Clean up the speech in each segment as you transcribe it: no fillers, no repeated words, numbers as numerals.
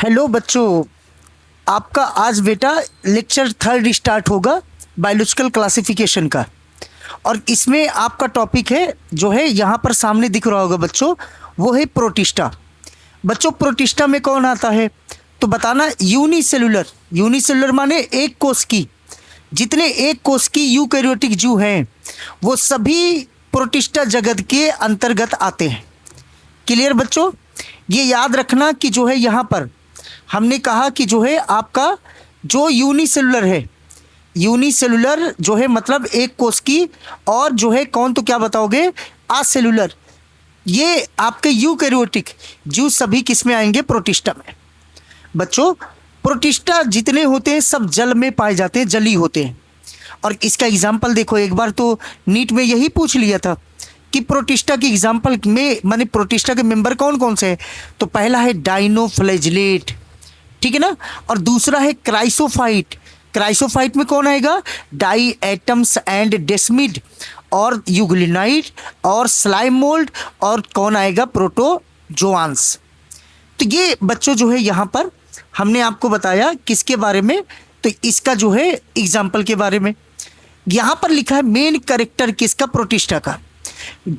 Hello बच्चों, आपका आज बेटा लेक्चर थर्ड स्टार्ट होगा बायोलॉजिकल क्लासिफिकेशन का। और इसमें आपका टॉपिक है जो है यहाँ पर सामने दिख रहा होगा बच्चों, वो है प्रोटिस्टा। बच्चों प्रोटिस्टा में कौन आता है तो बताना। यूनिसेलुलर, यूनिसेलुलर माने एक कोष की, जितने एक कोष की यूकैरियोटिक जीव हैं वो सभी प्रोटिस्टा जगत के अंतर्गत आते हैं। क्लियर बच्चों, ये याद रखना कि जो है यहाँ पर हमने कहा कि जो है आपका जो यूनिसेलुलर है, यूनिसेलुलर जो है मतलब एक कोष की, और जो है कौन तो क्या बताओगे आसेलुलर, ये आपके यूकैरियोटिक जीव सभी किस में आएंगे प्रोटिस्टा में। बच्चों प्रोटिस्टा जितने होते हैं सब जल में पाए जाते हैं, जली होते हैं। और इसका एग्जाम्पल देखो, एक बार तो नीट में यही पूछ लिया था कि प्रोटिस्टा के एग्जाम्पल में माने प्रोटिस्टा के मेंबर कौन कौन से हैं। तो पहला है डाइनोफ्लैजिलेट, ठीक है ना, और दूसरा है क्राइसोफाइट। क्राइसोफाइट में कौन आएगा, डाई एटम्स एंड डेस्मिड, और यूग्लिनाइड और स्लाइम मोल्ड, और कौन आएगा प्रोटोजोआंस। तो ये बच्चों जो है यहाँ पर हमने आपको बताया किसके बारे में, तो इसका जो है एग्जाम्पल के बारे में। यहाँ पर लिखा है मेन कैरेक्टर किसका, प्रोटिस्टा का।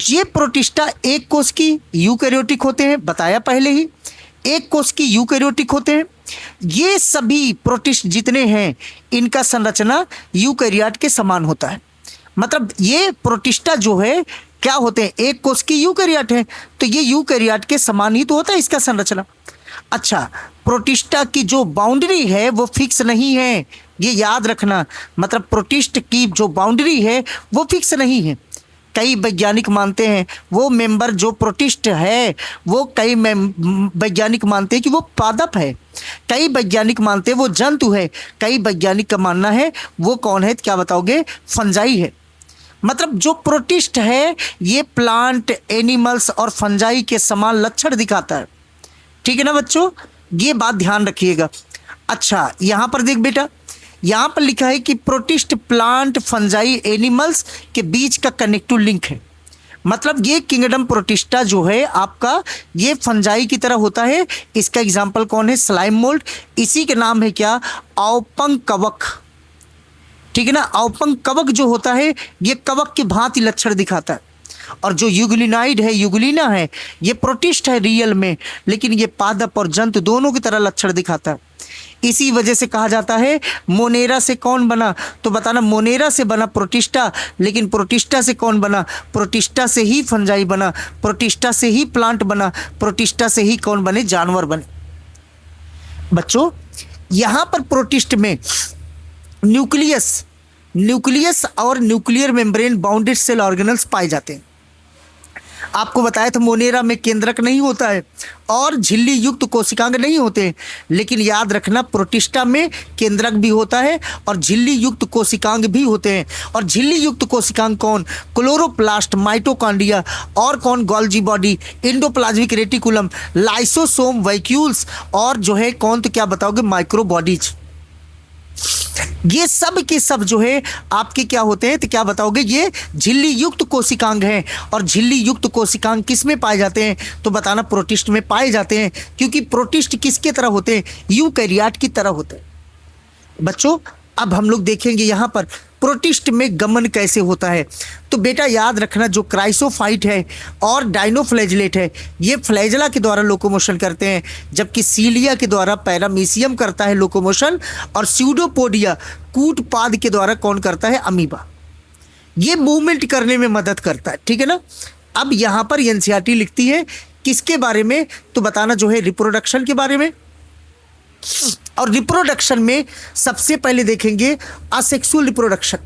ये प्रोटिस्टा एक कोष की यूकैरियोटिक होते हैं, बताया पहले ही, एक कोष की यूकैरियोटिक होते हैं। ये सभी प्रोटिस्ट जितने हैं इनका संरचना यूकैरियोट के समान होता है। मतलब ये प्रोटिस्टा जो है क्या होते हैं, एक कोष की यूकैरियोट है, तो ये यूकैरियोट के समान ही तो होता है इसका संरचना। अच्छा, प्रोटिस्टा की जो बाउंड्री है वो फिक्स नहीं है, ये याद रखना। मतलब प्रोटिस्ट की जो बाउंड्री है वो फिक्स नहीं है। कई वैज्ञानिक मानते हैं वो मेंबर जो प्रोटिस्ट है, वो कई वैज्ञानिक मानते हैं कि वो पादप है, कई वैज्ञानिक मानते हैं वो जंतु है, कई वैज्ञानिक का मानना है वो कौन है, क्या बताओगे, फंजाई है। मतलब जो प्रोटिस्ट है ये प्लांट, एनिमल्स और फंजाई के समान लक्षण दिखाता है, ठीक है ना बच्चों, ये बात ध्यान रखिएगा। अच्छा यहाँ पर देख बेटा, यहाँ पर लिखा है कि प्रोटिस्ट प्लांट, फंजाई, एनिमल्स के बीच का कनेक्टिव लिंक है। मतलब ये किंगडम प्रोटिस्टा जो है आपका ये फंजाई की तरह होता है। इसका एग्जाम्पल कौन है, स्लाइम मोल्ड। इसी के नाम है क्या, औपंग कवक, ठीक है ना। औपंग कवक जो होता है ये कवक की भांति लक्षण दिखाता है। और जो यूग्लिनाइड है, यूग्लिना है, ये प्रोटिस्ट है रियल में, लेकिन ये पादप और जंतु दोनों की तरह लक्षण दिखाता है। इसी वजह से कहा जाता है मोनेरा से कौन बना, तो बताना मोनेरा से बना प्रोटिस्टा, लेकिन प्रोटिस्टा से कौन बना, प्रोटिस्टा से ही फंजाई बना, प्रोटिस्टा से ही प्लांट बना, प्रोटिस्टा से ही कौन बने, जानवर बने। बच्चों यहाँ पर प्रोटिस्ट में न्यूक्लियस, न्यूक्लियस और nuclear membrane bounded cell organelles पाए जाते हैं। आपको बताया था मोनेरा में केंद्रक नहीं होता है और झिल्ली युक्त कोशिकांग नहीं होते हैं, लेकिन याद रखना प्रोटिस्टा में केंद्रक भी होता है और झिल्ली युक्त कोशिकांग भी होते हैं। और झिल्ली युक्त कोशिकांग कौन, क्लोरोप्लास्ट, माइटोकॉन्ड्रिया, और कौन, Golgi body, endoplasmic reticulum, lysosome, vacuoles, और जो है कौन तो क्या बताओगे, माइक्रोबॉडीज। ये सब के सब जो है आपके क्या होते हैं तो क्या बताओगे, ये झिल्ली युक्त कोशिकांग हैं। और झिल्ली युक्त कोशिकांग किस में पाए जाते हैं तो बताना, प्रोटिस्ट में पाए जाते हैं, क्योंकि प्रोटिस्ट किसके तरह होते हैं, यूकैरियोट की तरह होते हैं। बच्चों अब हम लोग देखेंगे यहाँ पर प्रोटिस्ट में गमन कैसे होता है। तो बेटा याद रखना, जो क्राइसोफाइट है और डाइनोफ्लैजिलेट है ये फ्लैजला के द्वारा लोकोमोशन करते हैं, जबकि सीलिया के द्वारा पैरामीशियम करता है लोकोमोशन, और स्यूडोपोडिया कूटपाद के द्वारा कौन करता है, अमीबा। ये मूवमेंट करने में मदद करता है, ठीक है ना। अब यहाँ पर एनसीईआरटी लिखती है किसके बारे में तो बताना, जो है रिप्रोडक्शन के बारे में। और रिप्रोडक्शन में सबसे पहले देखेंगे असेक्सुअल रिप्रोडक्शन।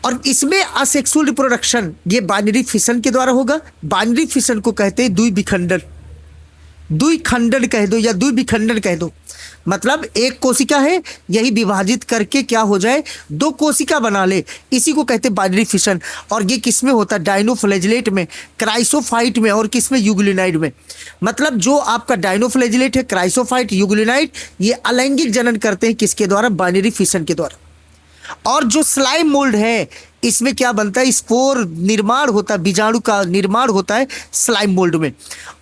और इसमें असेक्सुअल रिप्रोडक्शन ये बाइनरी फिशन के द्वारा होगा। बाइनरी फिशन को कहते हैं द्विविखंडन, द्विखंडन कह दो या द्विविखंडन कह दो। मतलब एक कोशिका है, यही विभाजित करके क्या हो जाए, दो कोशिका बना ले, इसी को कहते हैं बाइनरी फिशन। और ये किस में होता है, डाइनोफ्लैजिलेट में, क्राइसोफाइट में, और किस में, यूग्लिनाइड में। मतलब जो आपका डाइनोफ्लैजिलेट है, क्राइसोफाइट, यूग्लिनाइड, ये अलैंगिक जनन करते हैं किसके द्वारा, बाइनरी फिशन के द्वारा। और जो स्लाइम मोल्ड है इसमें क्या बनता है, स्पोर निर्माण होता है, बीजाणु का निर्माण होता है स्लाइम मोल्ड में।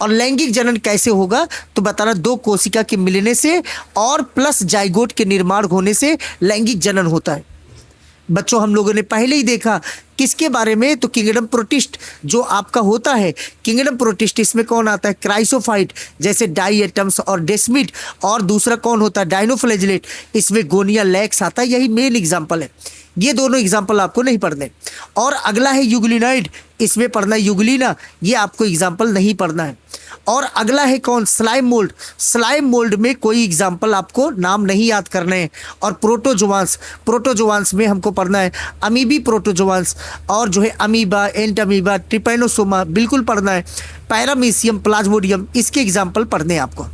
और लैंगिक जनन कैसे होगा, तो बताना 2 कोशिका के मिलने से और प्लस जाइगोट के निर्माण होने से लैंगिक जनन होता है। बच्चों हम लोगों ने पहले ही देखा किसके बारे में, तो किंगडम प्रोटिस्ट जो आपका होता है, किंगडम प्रोटिस्ट इसमें कौन आता है, क्राइसोफाइट जैसे डाई एटम्स और डेस्मिड, और दूसरा कौन होता है डाइनोफ्लैजिलेट, इसमें गोनिया लैक्स आता है। यही मेन एग्जाम्पल है, ये दोनों एग्जाम्पल आपको नहीं पढ़ने। और अगला है यूग्लिनाइड, इसमें पढ़ना है यूग्लिना, ये आपको एग्जाम्पल नहीं पढ़ना है। और अगला है कौन, स्लाइम मोल्ड, स्लाइम मोल्ड में कोई एग्जाम्पल आपको नाम नहीं याद करने हैं। और प्रोटोजोआंस, प्रोटोजोआंस में हमको पढ़ना है अमीबी प्रोटोजोआंस, और जो है अमीबा, एंट अमीबा, ट्रिपैनोसोमा बिल्कुल पढ़ना है। पैरामीशियम, प्लाज्मोडियम, इसके एग्जाम्पल पढ़ने हैं आपको,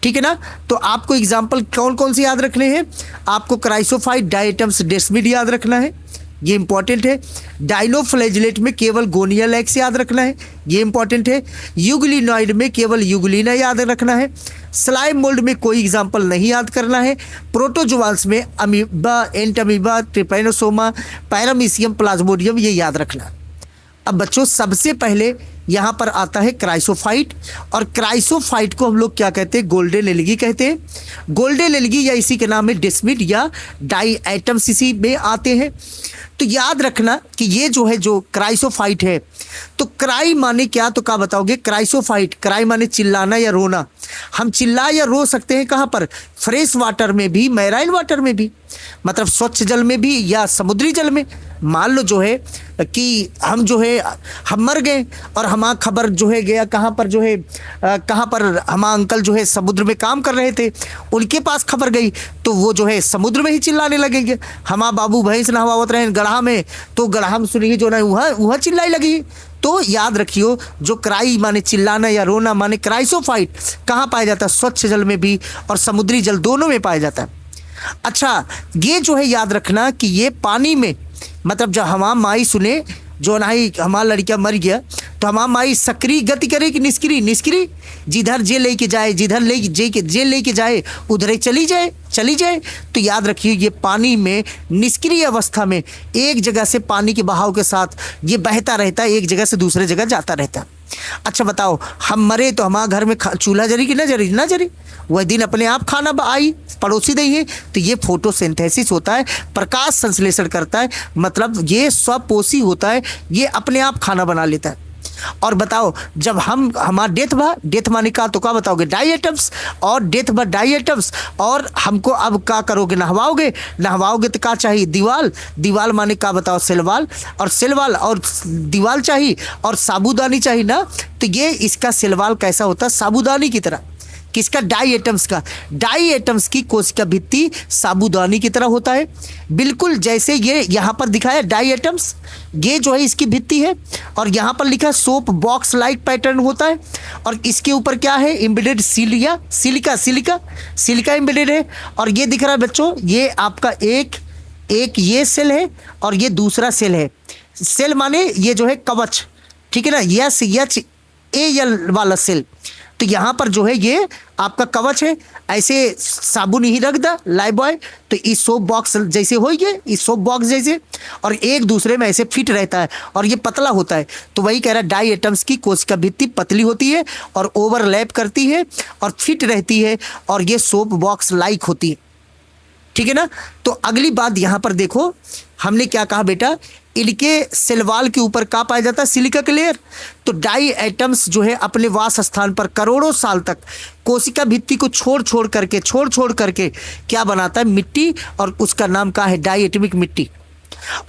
ठीक है ना। तो आपको एग्जाम्पल कौन कौन से याद रखने हैं, आपको क्राइसोफाइट, डायटम्स, डेस्मिड याद रखना है, ये इंपॉर्टेंट है। डाइनोफ्लैजिलेट में केवल गोनिया लैक्स याद रखना है, ये इंपॉर्टेंट है। यूग्लिनॉइड में केवल यूग्लिना याद रखना है। स्लाइम मोल्ड में कोई एग्जाम्पल नहीं याद करना है। प्रोटोजोआंस में अमीबा, एंट अमीबा, ट्रिपैनोसोमा, पैरामीशियम, प्लाज्मोडियम, ये याद रखना। अब बच्चों सबसे पहले यहाँ पर आता है क्राइसोफाइट, और क्राइसोफाइट को हम लोग क्या कहते हैं, गोल्डन एल्गी कहते हैं। गोल्डन एल्गी या इसी के नाम में डेस्मिड या डाई एटम्स इसी में आते हैं। तो याद रखना कि ये जो है जो क्राइसोफाइट है, तो क्राई माने क्या, तो क्या बताओगे, क्राइसोफाइट, क्राई माने चिल्लाना या रोना। हम चिल्ला या रो सकते हैं कहाँ पर, फ्रेश वाटर में भी, मैराइन वाटर में भी, मतलब स्वच्छ जल में भी या समुद्री जल में। मान लो जो है कि हम जो है हम मर गए और हमारा खबर जो है गया कहाँ पर, जो है कहाँ पर हमारा अंकल जो है समुद्र में काम कर रहे थे, उनके पास खबर गई, तो वो जो है समुद्र में ही चिल्लाने लगेंगे। हमारा बाबू भैंस नहवावत रहे गढ़ा में, तो गढ़ा में सुनिए जो ना वहाँ चिल्लाई लगी। तो याद रखियो जो क्राई माने चिल्लाना या रोना माने क्राइसोफाइट कहाँ पाया जाता है, स्वच्छ जल में भी और समुद्री जल दोनों में पाया जाता है। अच्छा ये जो है याद रखना कि ये पानी में, मतलब जब हमारा माई सुने जो नहीं हमारा लड़का मर गया, तो हमारा माई सक्रिय गति करे कि निष्क्रिय, निष्क्रिय, जिधर जे लेके जाए, जिधर ले जे लेके जाए उधर ही चली जाए। तो याद रखिए ये पानी में निष्क्रिय अवस्था में एक जगह से पानी के बहाव के साथ ये बहता रहता है, एक जगह से दूसरे जगह जाता रहता है। अच्छा बताओ हम मरे तो हमारे घर में चूल्हा जरी कि ना जरी, वह दिन अपने आप खाना आई पड़ोसी दही है। तो ये फोटोसिंथेसिस होता है, प्रकाश संश्लेषण करता है, मतलब ये स्वपोषी होता है, ये अपने आप खाना बना लेता है। और बताओ जब हमारा डेथ माने का, तो क्या बताओगे, डाई एटम्स, और डेथ बा डाई एटम्स, और हमको अब क्या करोगे, नहवाओगे तो क्या चाहिए, दीवाल माने का बताओ, सेलवाल, और सेलवाल और दीवाल चाहिए और साबुदानी चाहिए ना। तो ये इसका सेलवाल कैसा होता है, साबुदानी की तरह। किसका, डाई एटम्स का। डाई एटम्स की कोशिका भित्ति साबुदानी की तरह होता है, बिल्कुल जैसे ये यहाँ पर दिखाया डाई एटम्स, ये जो है इसकी भित्ति है, और यहाँ पर लिखा सोप बॉक्स लाइक पैटर्न होता है, और इसके ऊपर क्या है, एम्बेडेड सिलिका एम्बेडेड है। और ये दिख रहा है बच्चों, ये आपका एक ये सेल है और ये दूसरा सेल है। सेल माने ये जो है कवच, ठीक है ना, एल वाला सेल। तो यहाँ पर जो है ये आपका कवच है, ऐसे साबुन ही रख दा लाइबॉय, तो इस सोप बॉक्स जैसे हो ये, इस सोप बॉक्स जैसे, और एक दूसरे में ऐसे फिट रहता है और ये पतला होता है। तो वही कह रहा है डाई एटम्स की कोशिका भित्ति पतली होती है और ओवरलैप करती है और फिट रहती है, और ये सोप बॉक्स लाइक होती है, ठीक है ना। तो अगली बात यहाँ पर देखो, हमने क्या कहा बेटा, इनके सेलवाल के ऊपर क्या पाया जाता है, सिलिका का लेयर। तो डाई एटम्स जो है अपने वास स्थान पर करोड़ों साल तक कोशिका भित्ति को छोड़ छोड़ करके क्या बनाता है, मिट्टी, और उसका नाम क्या है, डाई एटमिक मिट्टी।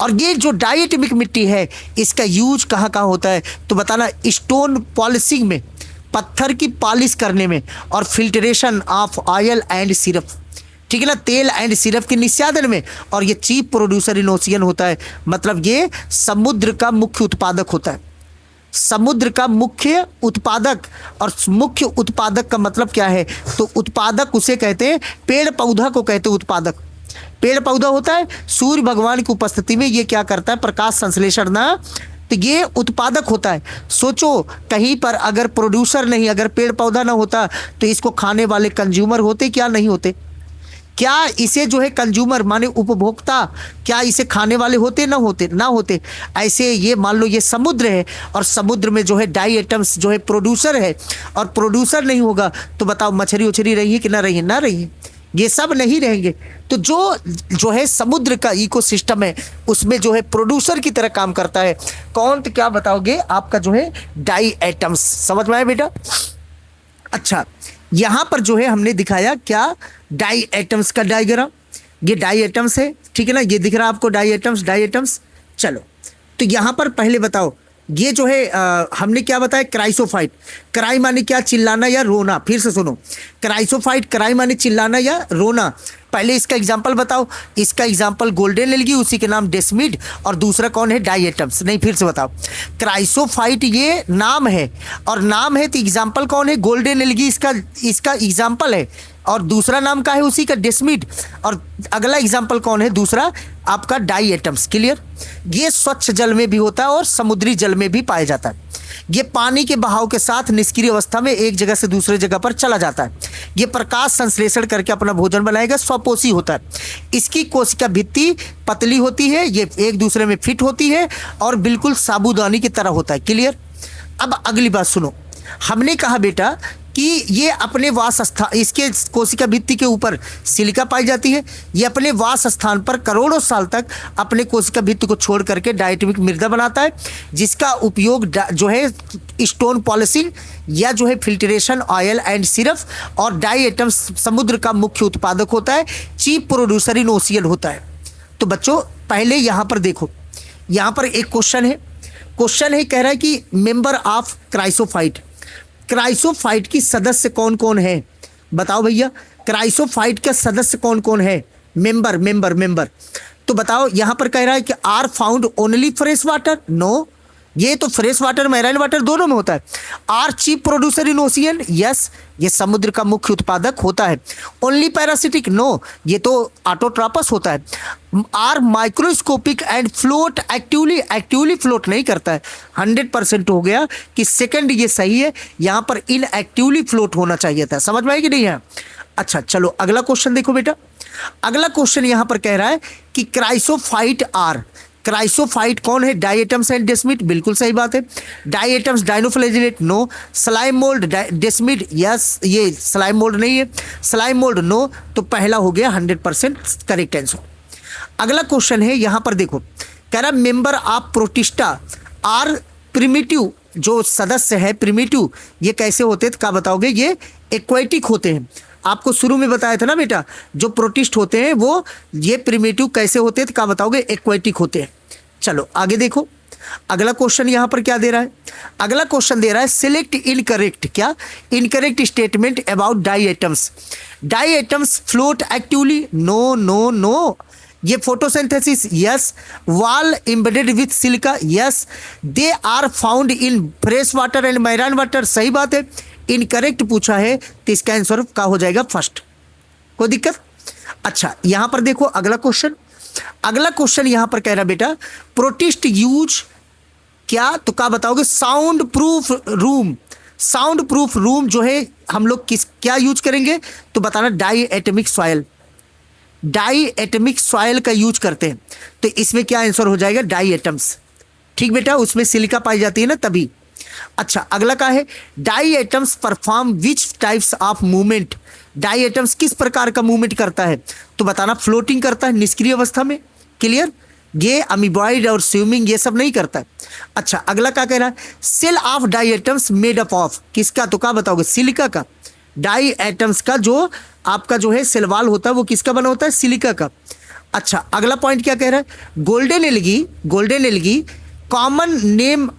और ये जो डाई एटमिक मिट्टी है इसका यूज कहाँ कहाँ होता है, तो बताना, स्टोन पॉलिशिंग में, पत्थर की पॉलिश करने में, और filtration of oil and syrup, ठीक है ना, तेल एंड सिरप के निस्यादन में, और ये चीफ प्रोड्यूसर इन ओशियन होता है, मतलब ये समुद्र का मुख्य उत्पादक होता है, समुद्र का मुख्य उत्पादक। और मुख्य उत्पादक का मतलब क्या है, तो उत्पादक उसे कहते हैं, पेड़ पौधा को कहते हैं उत्पादक। पेड़ पौधा होता है सूर्य भगवान की उपस्थिति में ये क्या करता है, प्रकाश संश्लेषण ना, तो ये उत्पादक होता है। सोचो कहीं पर अगर प्रोड्यूसर नहीं, अगर पेड़ पौधा ना होता तो इसको खाने वाले कंज्यूमर होते क्या नहीं होते। क्या इसे जो है कंज्यूमर माने उपभोक्ता, क्या इसे खाने वाले होते ना होते। ऐसे ये मान लो ये समुद्र है और समुद्र में जो है डाई एटम्स जो है प्रोड्यूसर है, और प्रोड्यूसर नहीं होगा तो बताओ मछली उछली रही है कि ना रही है, ना रही है, ये सब नहीं रहेंगे। तो जो है समुद्र का इकोसिस्टम है उसमें जो है प्रोड्यूसर की तरह काम करता है कौन, तो क्या बताओगे आपका जो है डाई एटम्स। समझ में आया बेटा? अच्छा, यहां पर जो है हमने दिखाया क्या, डाई एटम्स का डायग्राम, ये डाई एटम्स है, ठीक है ना, ये दिख रहा है आपको डाई एटम्स। चलो तो यहां पर पहले बताओ ये जो है हमने क्या बताया, क्राइसोफाइट। क्राई माने क्या, चिल्लाना या रोना। फिर से सुनो, क्राइसोफाइट, क्राई माने चिल्लाना या रोना। पहले इसका एग्जाम्पल बताओ। इसका एग्जाम्पल गोल्डन एल्गी, उसी के नाम डेस्मिड, और दूसरा कौन है, डाई एटम्स। नहीं, फिर से बताओ, क्राइसोफाइट ये नाम है, और नाम है तो एग्जाम्पल कौन है, गोल्डन एल्गी इसका एग्जाम्पल है, और दूसरा नाम का है उसी का डेस्मिड, और अगला एग्जाम्पल कौन है, दूसरा आपका डाई एटम्स। क्लियर? ये स्वच्छ जल में भी होता है और समुद्री जल में भी पाया जाता है। ये पानी के बहाव के साथ निष्क्रिय अवस्था में एक जगह से दूसरे जगह पर चला जाता है। ये प्रकाश संश्लेषण करके अपना भोजन बनाएगा, स्वपोषी होता है। इसकी कोशिका भित्ति पतली होती है, ये एक दूसरे में फिट होती है और बिल्कुल साबूदानी की तरह होता है। क्लियर? अब अगली बात सुनो, हमने कहा बेटा कि ये अपने वास स्थान, इसके कोशिका भित्ति के ऊपर सिलिका पाई जाती है। ये अपने वास स्थान पर करोड़ों साल तक अपने कोशिका भित्ति को छोड़ करके डायटमिक मृदा बनाता है, जिसका उपयोग जो है स्टोन पॉलिशिंग या जो है फिल्ट्रेशन, ऑयल एंड सिरप, और डाई एटम्स समुद्र का मुख्य उत्पादक होता है। चीफ प्रोड्यूसर इन ओशियन होता है। तो बच्चों पहले यहाँ पर देखो, यहाँ पर एक क्वेश्चन है, कह रहा है कि मेंबर ऑफ क्राइसोफाइट की सदस्य कौन कौन है, बताओ भैया। क्राइसोफाइट के सदस्य कौन कौन है, मेंबर। तो बताओ, यहां पर कह रहा है कि are found only fresh water. No, ये तो फ्रेश वाटर मैराइन वाटर दोनों में होता है। Are chief producer in ocean, yes, ये समुद्र का मुख्य उत्पादक होता है। ओनली पैरासिटिक, नो, ये तो ऑटोट्रॉपस होता है। Are microscopic and float actively float नहीं करता है। 100% हो गया कि सेकंड ये सही है, यहां पर इनएक्टिवली फ्लोट होना चाहिए था। समझ में आई कि नहीं है? अच्छा चलो अगला क्वेश्चन देखो बेटा। अगला क्वेश्चन यहां पर कह रहा है कि क्राइसोफाइट कौन है, डाई एटम्स एंड डेस्मिड, बिल्कुल सही बात है। Diatoms dinoflagellate, no. Slime mould desmid, yes, ये स्लाइम मोल्ड नहीं है। Slime mould, no. तो पहला हो गया 100% करेक्ट आंसर। अगला क्वेश्चन है यहां पर देखो, कह रहा member of Protista are primitive, जो सदस्य है प्रिमिटिव, ये कैसे होते हैं, क्या बताओगे, ये एक्वेटिक होते हैं। आपको शुरू में बताया था ना बेटा, जो प्रोटिस्ट होते हैं वो ये प्रिमिटिव कैसे होते हैं, तो क्या बताओगे, एक्वेटिक होते हैं। चलो आगे देखो, अगला क्वेश्चन यहां पर क्या दे रहा है। अगला क्वेश्चन दे रहा है सिलेक्ट इनकरेक्ट, क्या incorrect statement about diatoms float actively, no. ये photosynthesis, yes. Wall embedded with silica, yes. They are found in fresh water and marine water, सही बात है। इनकरेक्ट पूछा है तो इसका आंसर क्या हो जाएगा, फर्स्ट। कोई दिक्कत? अच्छा यहां पर देखो अगला क्वेश्चन यहां पर कह रहा बेटा प्रोटिस्ट यूज क्या, तो क्या बताओगे, साउंड प्रूफ रूम जो है हम लोग क्या यूज करेंगे, तो बताना डाई एटमिक सॉइल का यूज करते हैं। तो इसमें क्या आंसर हो जाएगा, डाई एटम्स। ठीक बेटा, उसमें सिलिका पाई जाती है ना तभी। अच्छा अगला क्या है, diatoms perform which types of movement, diatoms किस प्रकार का मूवमेंट करता है, तो बताना फ्लोटिंग करता है निष्क्रिय अवस्था में। क्लियर? ये अमीबॉइड और स्विमिंग ये सब नहीं करता है। अच्छा अगला क्या कह रहा है, cell of diatoms made up of, किसका, तो क्या बताओगे, सिलिका का। डाई एटम्स का जो आपका जो है सेलवाल होता है वो किसका बना होता है, सिलिका का। अच्छा अगला पॉइंट क्या कह रहा है, golden algae common name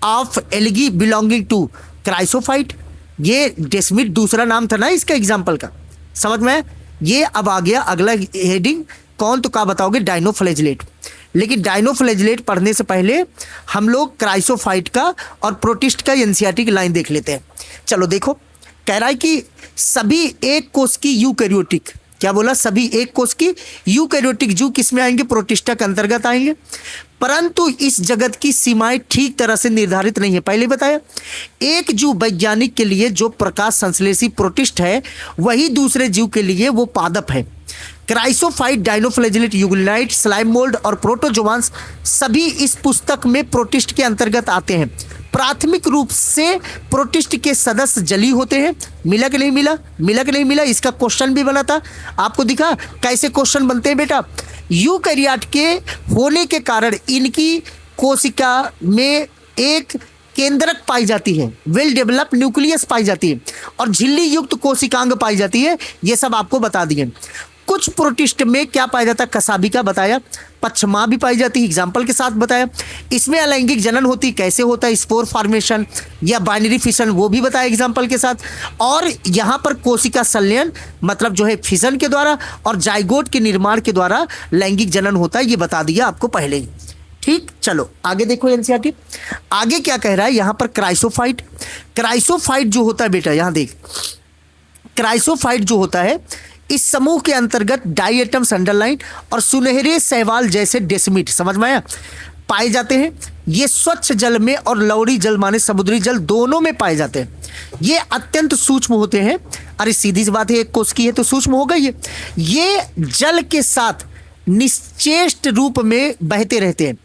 of algae belonging to chrysophyte, ये डेस्मिड दूसरा नाम था ना इसका एग्जाम्पल का। समझ में? ये अब आ गया अगला हेडिंग, कौन, तो क्या बताओगे, डाइनोफ्लैजिलेट। लेकिन डाइनोफ्लैजिलेट पढ़ने से पहले हम लोग क्राइसोफाइट का और प्रोटिस्ट का एनसीईआरटी की लाइन देख लेते हैं। चलो देखो, कह रहा है कि सभी एक कोष की यूकैरियोटिक, क्या बोला, सभी एक कोष की यूकैरियोटिक जीव किस में आएंगे, प्रोटिस्टा के अंतर्गत आएंगे। परंतु इस जगत की सीमाएं ठीक तरह से निर्धारित नहीं है। पहले बताया, एक जीव वैज्ञानिक के लिए जो प्रकाश संश्लेषी प्रोटिस्ट है, वही दूसरे जीव के लिए वो पादप है। क्राइसोफाइट, डाइनोफ्लैजिलेट, यूग्लिनाइट, स्लाइम मोल्ड और प्रोटोजोआंस सभी इस पुस्तक में प्रोटिस्ट के अंतर्गत आते हैं। प्राथमिक रूप से प्रोटिस्ट के सदस्य जलीय होते हैं। मिला कि नहीं मिला, मिला कि नहीं मिला, इसका क्वेश्चन भी बना था, आपको दिखा कैसे क्वेश्चन बनते हैं बेटा। यूकैरियोट के होने के कारण इनकी कोशिका में एक केंद्रक पाई जाती है, वेल डेवलप न्यूक्लियस पाई जाती है और झिल्ली युक्त कोशिकांग पाई जाती है। ये सब आपको बता दिए। कुछ प्रोटिस्ट में क्या पाया जाता है, कसाबिका बताया, पक्षमा भी पाई जाती है, एग्जाम्पल के साथ बताया। इसमें अलैंगिक जनन होती, कैसे होता है, स्पोर फॉर्मेशन या बाइनरी फिशन, वो भी बताया एग्जाम्पल के साथ। और यहाँ पर कोशिका संलयन मतलब जो है फिशन के द्वारा और जाइगोट के निर्माण के द्वारा लैंगिक जनन होता है, ये बता दिया आपको पहले ही। ठीक, चलो आगे देखो एनसीईआरटी आगे क्या कह रहा है। यहाँ पर क्राइसोफाइट, क्राइसोफाइट जो होता है बेटा, यहाँ देख, क्राइसोफाइट जो होता है इस समूह के अंतर्गत डाइएटम्स अंडरलाइन और सुनहरे शैवाल जैसे डेसमिट, समझ में आया, पाए जाते हैं। ये स्वच्छ जल में और लवणी जल माने समुद्री जल दोनों में पाए जाते हैं। ये अत्यंत सूक्ष्म होते हैं। अरे सीधी सी बात है, एक कोश की है तो सूक्ष्म होगा ये जल के साथ निश्चेष्ट रूप में बहते रहते हैं।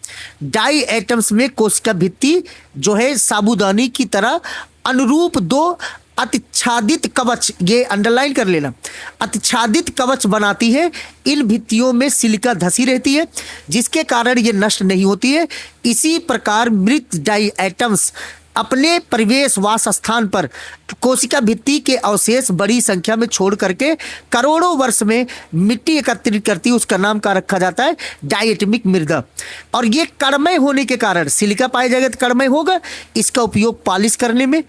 डाई एटम्स में कोशिका भित्ति जो है साबूदानी की तरह अनुरूप दो अतिच्छादित कवच, ये अंडरलाइन कर लेना, अतिच्छादित कवच बनाती है। इन भित्तियों में सिलिका धसी रहती है जिसके कारण ये नष्ट नहीं होती है। इसी प्रकार मृत डाई एटम्स अपने परिवेश वास स्थान पर कोशिका भित्ति के अवशेष बड़ी संख्या में छोड़ करके करोड़ों वर्ष में मिट्टी एकत्रित करती है। उसका नाम का रखा जाता है डायटमिक मृदा। और ये कणमय होने के कारण सिलिका पाया जाएगा तो कणमय होगा। इसका उपयोग पॉलिश करने में,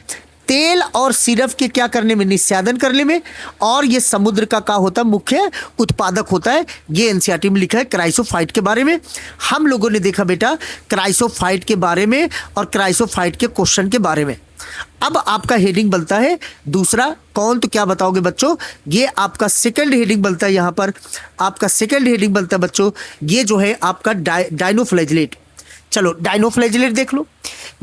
तेल और सिरप के क्या करने में, निस्यादन करने में, और ये समुद्र का होता है मुख्य उत्पादक होता है। ये एनसीईआरटी में लिखा है क्राइसोफाइट के बारे में। हम लोगों ने देखा बेटा क्राइसोफाइट के बारे में और क्राइसोफाइट के क्वेश्चन के बारे में। अब आपका हेडिंग बनता है दूसरा, कौन, तो क्या बताओगे बच्चों, ये आपका सेकंड हेडिंग बनता है। यहाँ पर आपका सेकंड हेडिंग बनता है बच्चों, ये जो है आपका डाइनोफ्लैजिलेट। चलो डाइनोफ्लैजिलेट देख लो,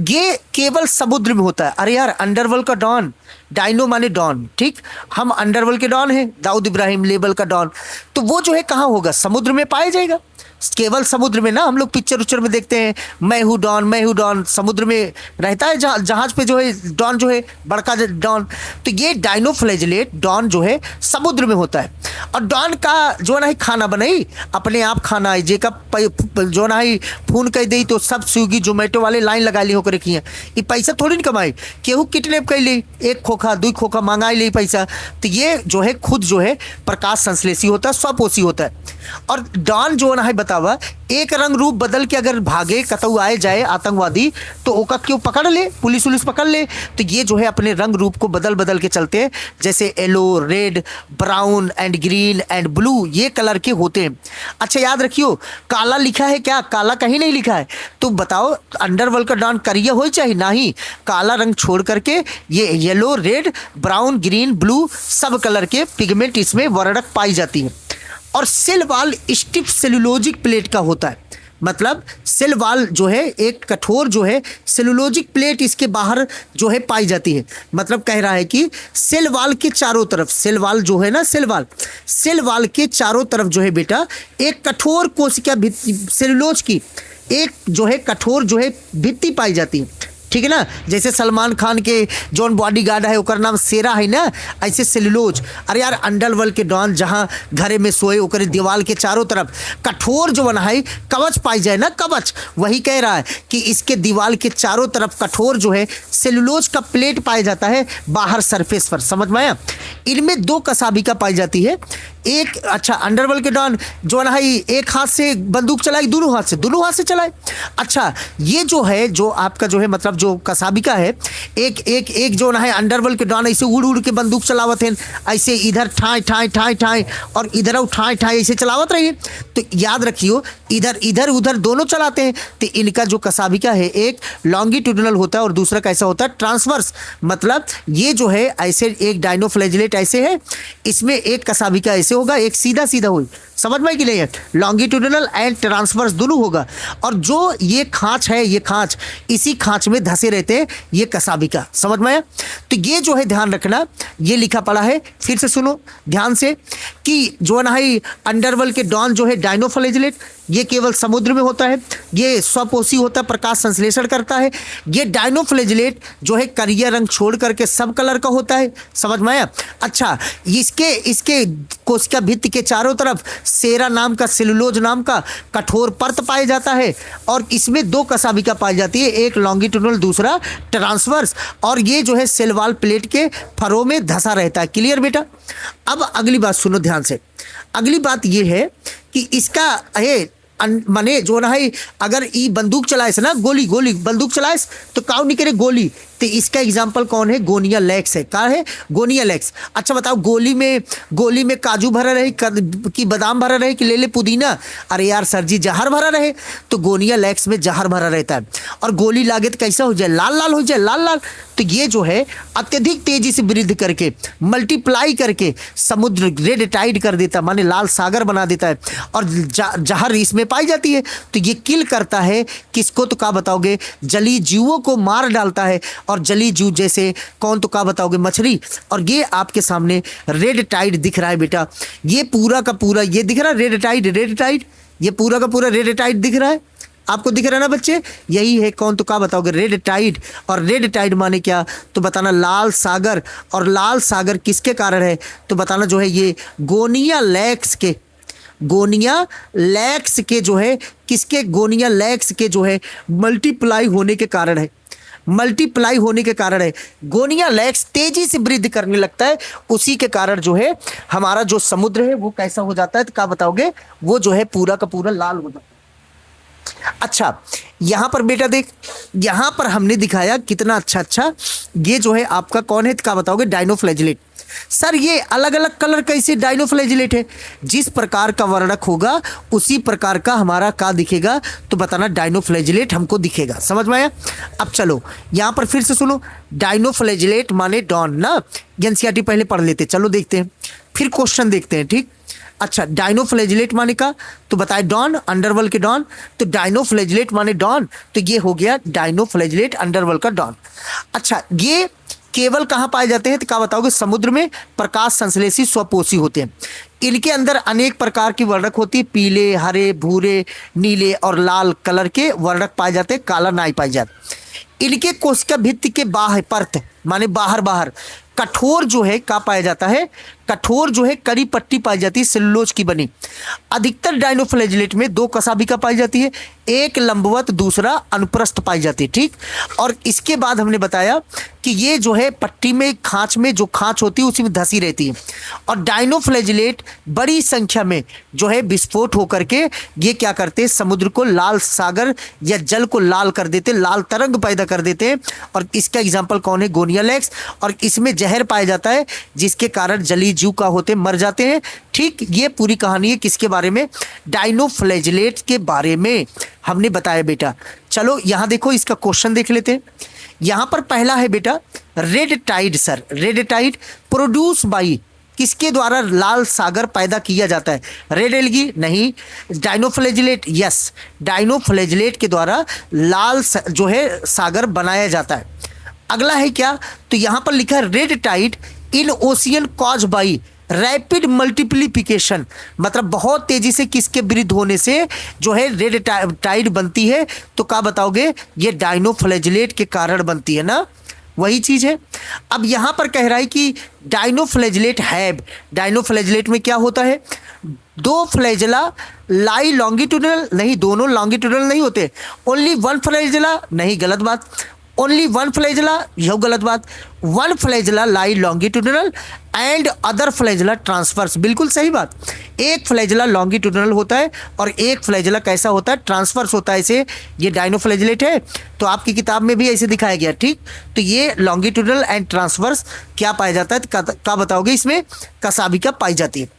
ये केवल समुद्र में होता है। अरे यार, अंडरवर्ल्ड का डॉन, डाइनो माने डॉन, ठीक, हम अंडरवर्ल्ड के डॉन हैं, दाऊद इब्राहिम लेबल का डॉन, तो वो जो है कहाँ होगा, समुद्र में पाया जाएगा, केवल समुद्र में ना। हम लोग पिक्चर उच्चर में देखते हैं मैं हूँ डॉन, समुद्र में रहता है जहाज पे जो है डॉन जो है बड़का डॉन। तो ये डाइनोफ्लैजिलेट डॉन जो है समुद्र में होता है। और डॉन का जो ना है खाना बनाई, अपने आप खाना है, जे का जो ना है फोन कर दी तो सब स्विगी जोमेटो वाले लाइन लगा ली होकर रखी है। ये पैसा थोड़ी ना कमाई, केहू किडनैप कर ली, एक खोखा दो खोखा मंगाई ले पैसा। तो ये जो है खुद जो है प्रकाश संश्लेषी होता है, स्वपोषी होता है। और डॉन जो ना है बतावा, एक रंग रूप बदल के अगर भागे कतऊ आए जाए आतंकवादी तो ओका क्यों पकड़ ले, पुलिस उलिस पकड़ ले। तो ये जो है अपने रंग रूप को बदल बदल के चलते हैं, जैसे yellow, red, brown and green and blue, ये कलर के होते हैं। अच्छा याद रखियो, काला लिखा है क्या, काला कहीं नहीं लिखा है। तो बताओ अंडरवर्ल्ड का डॉन करिया हो चाहे नहीं, काला रंग छोड़ करके ये yellow, red, brown, green, blue सब कलर के पिगमेंट इसमें वर्णक पाई जाती है। और cell wall stiff cellulosic plate का होता है, मतलब सेल वाल जो है एक कठोर जो है सेलुलोजिक प्लेट इसके बाहर जो है पाई जाती है। मतलब कह रहा है कि सेल वाल के चारों तरफ, सेल वाल जो है ना, सेल वाल के चारों तरफ जो है बेटा एक कठोर कोशिका सेलुलोज की एक जो है कठोर जो है भित्ति पाई जाती है, ठीक है ना। जैसे सलमान खान के जौन बॉडीगार्ड है ओकर नाम शेरा है ना, ऐसे सेलुलोज। अरे यार, अंडरवर्ल्ड के डॉन जहाँ घरे में सोए ओकर दीवार के चारों तरफ कठोर जो बना है कवच पाई जाए ना, कवच, वही कह रहा है कि इसके दीवार के चारों तरफ कठोर जो है सेलुलोज का प्लेट पाया जाता है बाहर सरफेस पर, समझ में आया। इनमें दो कसाबिका पाई जाती है। एक, अच्छा, अंडरवर्ल्ड के डॉन जो ना है एक हाथ से बंदूक चलाए, दोनों हाथ से चलाए। अच्छा, ये जो है जो आपका जो है मतलब जो कसाबिका है, एक जो ना है अंडरवर्ल्ड के डॉन ऐसे उड़ के बंदूक चलावत हैं, ऐसे इधर ठाई और इधर ठाई ऐसे चलावत रहिए। तो याद रखियो, इधर उधर दोनों चलाते हैं। तो इनका जो कसाबिका है एक लॉन्गिट्यूडिनल होता है और दूसरा कैसा होता है, ट्रांसवर्स। मतलब ये जो है ऐसे एक डाइनोफ्लैजिलेट ऐसे है, इसमें एक कसाबिका ऐसे होगा, एक सीधा हुई, समझ में कि नहीं है, लॉन्गिट्यूडिनल एंड ट्रांसवर्स दोनों होगा। और जो ये खांच है, ये खांच इसी खांच में धसे रहते हैं, ये कसाबिका। समझ में आया? तो ये जो है ध्यान रखना, ये लिखा पड़ा है, फिर से सुनो ध्यान से कि जो है ना अंडरवर्ल्ड के डॉन जो है डायनोफ्लैजिलेट, ये केवल समुद्र में होता है, ये स्वपोषी होता है, प्रकाश संश्लेषण करता है। ये डायनोफ्लैजिलेट जो है करिया रंग छोड़ करके सब कलर का होता है। समझ में आया? अच्छा, इसके कोशिका भित्ति के चारों तरफ सेरा नाम का, सेलुलोज नाम का कठोर परत पाया जाता है और इसमें दो कसाबिका पाई जाती है, एक लॉन्गिट्यूडनल दूसरा ट्रांसवर्स, और ये जो है सेल वॉल प्लेट के फरों में धसा रहता है। क्लियर बेटा? अब अगली बात सुनो ध्यान से। अगली बात ये है कि इसका माने जो ना है, अगर ई बंदूक चलाए ना, गोली बंदूक चलाए तो काउ नहीं करे गोली, तो इसका एग्जाम्पल कौन है? गोनिया लैक्स है। कहाँ है? गोनिया लैक्स। अच्छा बताओ, गोली में काजू भरा रहे कि बादाम भरा रहे कि ले ले पुदीना? अरे यार सर जी, जहर भरा रहे, तो गोनिया लैक्स में जहर भरा रहता है और गोली लागे तो कैसा हो जाए? लाल लाल हो जाए, लाल लाल। तो ये जो है अत्यधिक तेजी से वृद्धि करके, मल्टीप्लाई करके समुद्र रेड टाइड कर देता है, माने लाल सागर बना देता है, और जहर इसमें पाई जाती है। तो ये किल करता है किसको? तो क्या बताओगे? जली जीवों को मार डालता है, और जली जीव जैसे कौन? तो क्या बताओगे? मछली। और ये आपके सामने रेड टाइड दिख रहा है बेटा, ये पूरा का पूरा ये दिख रहा है रेड टाइड, ये पूरा का पूरा रेड टाइड दिख रहा है, आपको दिख रहा है ना बच्चे? यही है कौन? तो क्या बताओगे? Red tide. और रेड टाइड माने क्या? तो बताना लाल सागर। और लाल सागर किसके कारण है? तो बताना जो है ये गोनिया लैक्स के जो है, किसके? गोनिया लैक्स के जो है मल्टीप्लाई होने के कारण है, गोनिया लैक्स तेजी से वृद्धि करने लगता है, उसी के कारण जो है हमारा जो समुद्र है वो कैसा हो जाता है? तो क्या बताओगे? वो जो है पूरा का पूरा लाल हो जाता है। अच्छा, यहां पर बेटा देख, यहां पर हमने दिखाया कितना अच्छा, ये जो है आपका कौन है? तो क्या बताओगे? डायनोफ्लैजिलेट। सर ये अलग अलग कलर कैसे डायनोफ्लैजिलेट है? जिस प्रकार का वर्णक होगा उसी प्रकार का हमारा क्या दिखेगा? तो बताना डायनोफ्लैजिलेट हमको दिखेगा। समझ में आया? अब चलो यहां पर फिर से सुनो, डायनोफ्लैजिलेट माने डॉन ना, एनसीईआरटी पहले पढ़ लेते, चलो देखते हैं, फिर क्वेश्चन देखते हैं। ठीक, अच्छा, डायनोफ्लैजिलेट माने का? तो बताए डॉन, अंडरवर्ल्ड के डॉन। तो डायनोफ्लैजिलेट माने डॉन, तो ये हो गया डायनोफ्लैजिलेट, अंडरवर्ल्ड का डॉन। अच्छा, ये केवल कहाँ पाए जाते हैं? तो क्या बताओगे? समुद्र में प्रकाश संश्लेषी स्वपोषी होते हैं। इनके अंदर अनेक प्रकार की वर्णक होती है, पीले, हरे, भूरे, नीले और लाल कलर के वर्णक पाए जाते हैं, काला नहीं पाए जाते। इनके कोशिका भित्ति के बाहर परत माने बाहर कठोर जो है क्या पाया जाता है? कठोर जो है कड़ी पट्टी पाई जाती है, सेलुलोज की बनी। अधिकतर डायनोफ्लैजिलेट में दो कसाबिका पाई जाती है, एक लंबवत दूसरा अनुप्रस्थ पाई जाती है। ठीक, और इसके बाद हमने बताया कि ये जो है पट्टी में खांच में जो खांच होती है उसी में धसी रहती है, और डायनोफ्लैजिलेट बड़ी संख्या में जो है विस्फोट होकर के ये क्या करते हैं? समुद्र को लाल सागर या जल को लाल कर देते हैं, लाल तरंग पैदा कर देते हैं। और इसका एग्जाम्पल कौन है? गोनिया लैक्स। और इसमें जहर पाया जाता है जिसके कारण जलीय जीव का होते मर जाते हैं। ठीक, ये पूरी कहानी है किसके बारे में? डायनोफ्लैजिलेट के बारे में हमने बताया बेटा। चलो यहां देखो, इसका क्वेश्चन देख लेते हैं। यहां पर पहला है बेटा red tide. Sir red tide produce by, किसके द्वारा लाल सागर पैदा किया जाता है? Red algae? नहीं। डायनोफ्लैजिलेट? यस, डायनोफ्लैजिलेट के द्वारा लाल जो है सागर बनाया जाता है। अगला है क्या? तो यहां पर लिखा है red tide in ocean cause by rapid multiplication, मतलब बहुत तेजी से किसके विरुद्ध होने से जो है रेड टाइड बनती है? तो क्या बताओगे? ये डायनोफ्लैजिलेट के कारण बनती है ना, वही चीज है। अब यहां पर कह रहा है कि डायनोफ्लैजिलेट हैव, डायनोफ्लैजिलेट में क्या होता है? दो फ्लैजिला लाई लॉन्गिट्यूडनल, नहीं, दोनों लॉन्गिट्यूडनल नहीं होते। ओनली वन फ्लैजिला, नहीं, गलत बात। ओनली वन फ्लैजिला, यह गलत बात। One flagella lie longitudinal and other flagella transverse, बिल्कुल सही बात। एक फ्लैजिला लॉन्गिट्यूडनल होता है और एक फ्लैजिला कैसा होता है? ट्रांसवर्स होता है। इसे ये डायनोफ्लैजिलेट है, तो आपकी किताब में भी ऐसे दिखाया गया। ठीक, तो ये लॉन्गिट्यूडनल एंड ट्रांसवर्स क्या पाया जाता है? क्या बताओगे? इसमें कसाबिका पाई जाती है।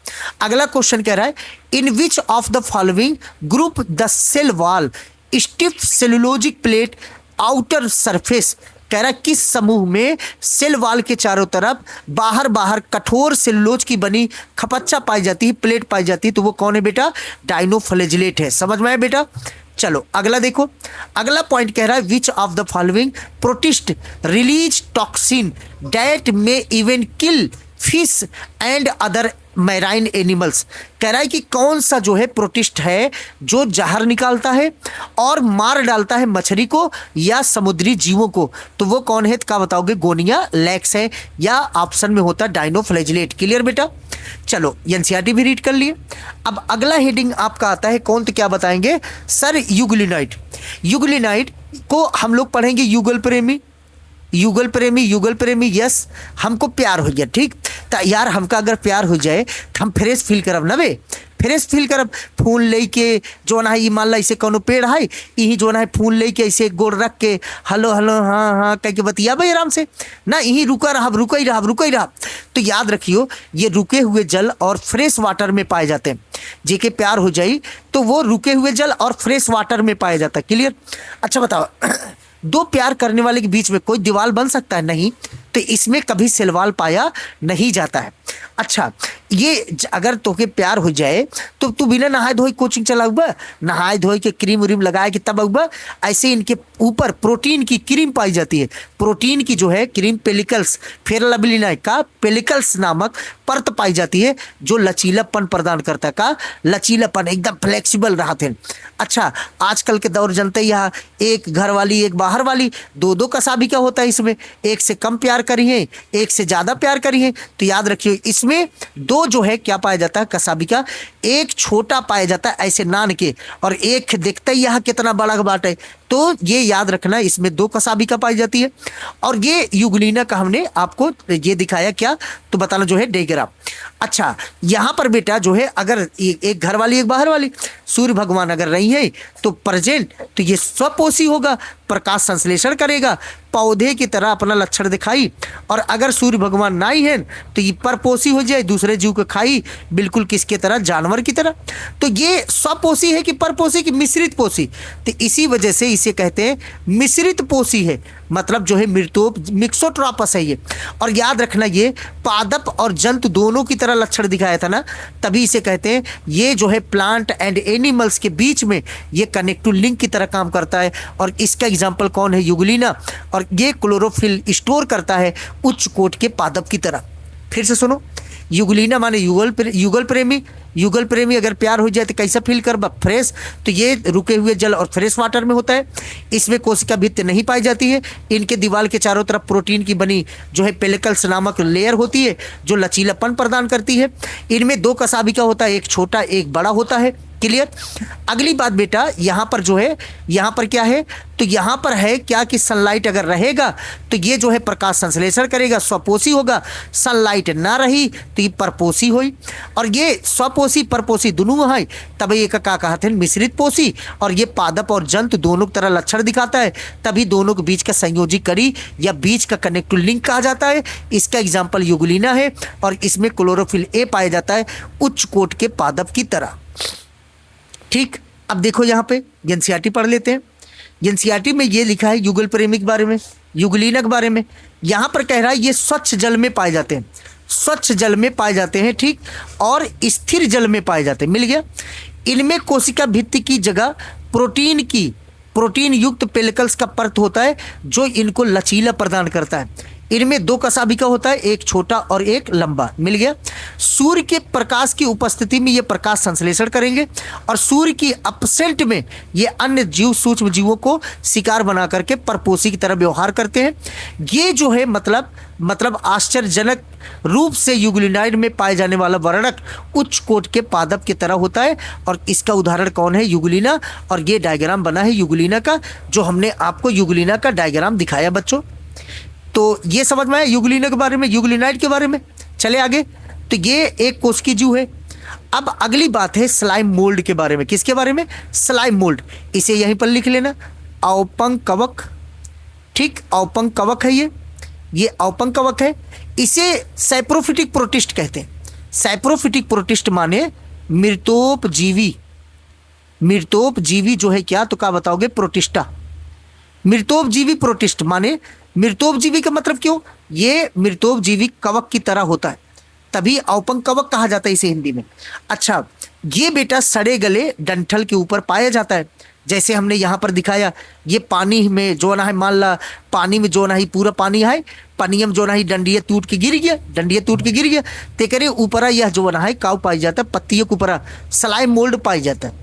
अगला क्वेश्चन कह रहा है in which of the following group the cell wall stiff cellulosic plate outer surface, कह रहा है किस समूह में सेल वॉल के चारों तरफ बाहर कठोर सेलुलोज की बनी खपच्चा पाई जाती है, प्लेट पाई जाती है? तो वो कौन है बेटा? डायनोफ्लैजिलेट है। समझ में आया बेटा? चलो अगला देखो, अगला पॉइंट कह रहा है विच of the following protist release toxin that may even kill fish and other marine animals. कह रहा है कि कौन सा जो है प्रोटिस्ट है जो जहर निकालता है और मार डालता है मछली को या समुद्री जीवों को, तो वो कौन है? क्या बताओगे? गोनिया लैक्स है या ऑप्शन में होता डाइनोफ्लैजिलेट। क्लियर बेटा? चलो एनसीईआरटी भी रीड कर लिए। अब अगला हेडिंग आपका आता है कौन, तो क्या बताएंगे सर? यूगलिनाइट। यूगलिनाइट को हम लोग पढ़ेंगे युगल प्रेमी, युगल प्रेमी, युगल प्रेमी। यस, हमको प्यार हो गया, ठीक तो यार हमका अगर प्यार हो जाए तो हम फ्रेश फील करब ना बे, फ्रेश फील करब। फूल ले के जो ना है मान ला ऐसे कोनो पेड़ है, यही जो ना है फूल ले के ऐसे गोड़ रख के हेलो हेलो हाँ हाँ कह के बतिया भाई आराम से ना, यही रुका रहा, रुका ही रहा, रुका ही रहा। तो याद रखियो ये रुके हुए जल और फ्रेश वाटर में पाए जाते हैं। जेके प्यार हो जाए तो वो रुके हुए जल और फ्रेश वाटर में पाया जाता है। क्लियर? अच्छा बताओ दो प्यार करने वाले के बीच में कोई दीवार बन सकता है? नहीं, तो इसमें कभी सिलवाल पाया नहीं जाता है। अच्छा, ये अगर तोके प्यार हो जाए तो तू बिना नहाए धोए कोचिंग चला हुआ, नहाए धोए के क्रीम व्रीम लगाए कि तब हुआ। ऐसे इनके ऊपर प्रोटीन की क्रीम पाई जाती है। प्रोटीन की जो है क्रीम पेलिकल्स, फेरलबिलिनाइट का पेलिकल्स नामक परत पाई जाती है जो लचीलापन प्रदान करता है। का लचीलापन, एकदम फ्लेक्सिबल रहते हैं। अच्छा, आजकल के दौर जनते यहाँ एक घर वाली एक बाहर वाली, दो दो कसाबी का होता है। इसमें एक से कम प्यार करी है, एक से ज्यादा प्यार करी है। तो याद रखिए इसमें दो जो है क्या पाया जाता है कसाबी का, एक छोटा पाया जाता है ऐसे नान के, और एक देखते ही यहाँ कितना बड़ा बाट है। तो ये याद रखना इसमें दो कसाबी का पाई जाती है। और ये युगलिना का हमने आपको ये दिखाया क्या, तो बताना जो है डेगरा। अच्छा, यहाँ पर बेटा जो है अगर एक घर वाली एक बाहर वाली, सूर्य भगवान अगर रही है तो प्रेजेंट, तो ये स्वपोषी होगा, प्रकाश संश्लेषण करेगा, पौधे की तरह अपना लक्षण दिखाई। और अगर सूर्य भगवान नहीं है तो ये परपोषी हो जाए, दूसरे जीव को खाई, बिल्कुल किसके तरह? जानवर की तरह। तो ये स्वपोषी है कि परपोषी की मिश्रित पोषी? तो इसी वजह से इसे कहते हैं मिश्रित पोषी है, मतलब जो है मृतोप मिक्सोट्रॉपस है ये। और याद रखना ये पादप और जंतु दोनों की तरह लक्षण दिखाया था ना, तभी इसे कहते हैं ये जो है प्लांट एंड एनिमल्स के बीच में ये कनेक्टिव लिंक की तरह काम करता है। और इसका एग्जाम्पल कौन है? युगलिना। और ये क्लोरोफिल स्टोर करता है उच्च कोट के पादप की तरह। फिर से सुनो, युगलिना माने युगल प्रेमी। युगल प्रेमी अगर प्यार हो जाए तो कैसा फील कर? फ्रेश। तो ये रुके हुए जल और फ्रेश वाटर में होता है। इसमें कोशिका भित्ति नहीं पाई जाती है। इनके दीवार के चारों तरफ प्रोटीन की बनी जो है पेलिकल्स नामक लेयर होती है जो लचीलापन प्रदान करती है। इनमें दो कसाबिका होता है, एक छोटा एक बड़ा होता है। क्लियर? अगली बात बेटा यहाँ पर जो है, यहाँ पर क्या है? तो यहाँ पर है क्या कि सनलाइट अगर रहेगा तो ये जो है प्रकाश संश्लेषण करेगा, स्वपोषी होगा। सनलाइट ना रही तो ये परपोषी हुई। और ये स्वपोषी परपोषी दोनों है, तब ये का कहते हैं मिश्रित पोषी। और ये पादप और जंतु दोनों की तरह लक्षण दिखाता है, तभी दोनों के बीच का संयोजी कड़ी या बीच का कनेक्टिव लिंक कहा जाता है। इसका एग्जाम्पल युगलिना है और इसमें क्लोरोफिल ए पाया जाता है उच्च कोट के पादप की तरह। ठीक, अब देखो यहाँ पे एनसीईआरटी पढ़ लेते हैं। एनसीईआरटी में ये लिखा है युगल प्रेमी के बारे में, युगलिना के बारे में। यहाँ पर कह रहा है ये स्वच्छ जल में पाए जाते हैं, स्वच्छ जल में पाए जाते हैं, ठीक, और स्थिर जल में पाए जाते हैं। मिल गया? इनमें कोशिका भित्ति की जगह प्रोटीन युक्त पेलिकल्स का परत होता है जो इनको लचीला प्रदान करता है। इनमें दो कसाबिका होता है, एक छोटा और एक लंबा। मिल गया? सूर्य के प्रकाश की उपस्थिति में ये प्रकाश संश्लेषण करेंगे और सूर्य की अपसेंट में ये अन्य जीव सूक्ष्म जीवों को शिकार बना करके परपोषी की तरह व्यवहार करते हैं। ये जो है मतलब आश्चर्यजनक रूप से युगलिनाइड में पाए जाने वाला वर्णक उच्च कोट के पादप की तरह होता है। और इसका उदाहरण कौन है? युगलिना। और ये डायग्राम बना है युगलिना का, जो हमने आपको युगलिना का डायग्राम दिखाया बच्चों। तो ये समझ में आया युगलिना के बारे में, युगलिनाइड के बारे में। चले आगे। तो ये एक कोशिकीय जीव है। अब अगली बात है स्लाइम मोल्ड के बारे में। किसके बारे में? Slime mould. इसे यहीं पर लिख लेना, औपंक कवक। ठीक, औपंक कवक है ये औपंक कवक है। इसे सैप्रोफिटिक प्रोटिस्ट कहते हैं। सैप्रोफिटिक प्रोटिस्ट माने मृतोपजीवी। मृतोपजीवी जो है क्या, तो क्या बताओगे? प्रोटिस्टा। मृतोपजीवी प्रोटिस्ट माने मृतोपजीवी का मतलब क्यों? ये मृतोपजीवी कवक की तरह होता है, तभी औपंक कवक कहा जाता है इसे हिंदी में। अच्छा, ये बेटा सड़े गले डंठल के ऊपर पाया जाता है। जैसे हमने यहाँ पर दिखाया, ये पानी में जो ना है, मान ला पानी में जो ना है पूरा पानी है, पनियम जो ना है डंडिया टूट के गिर गया, डंडिया टूट के गिर गया, ते करे ऊपरा यह जो ना है काव पाई जाता है, पत्तियों के ऊपरा स्लाइम मोल्ड पाई जाता है।